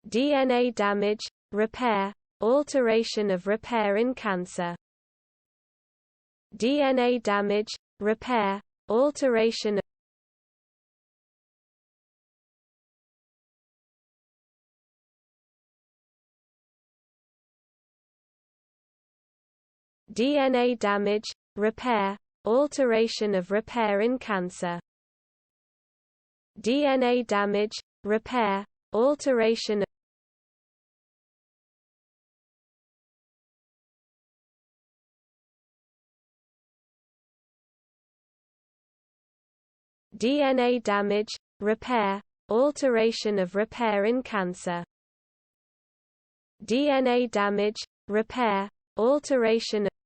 DNA damage, repair, alteration of repair in cancer. DNA damage, repair, alteration of DNA damage, repair, alteration of repair in cancer. DNA damage, repair, alteration of DNA damage, repair, alteration of repair in cancer. DNA damage, repair, alteration of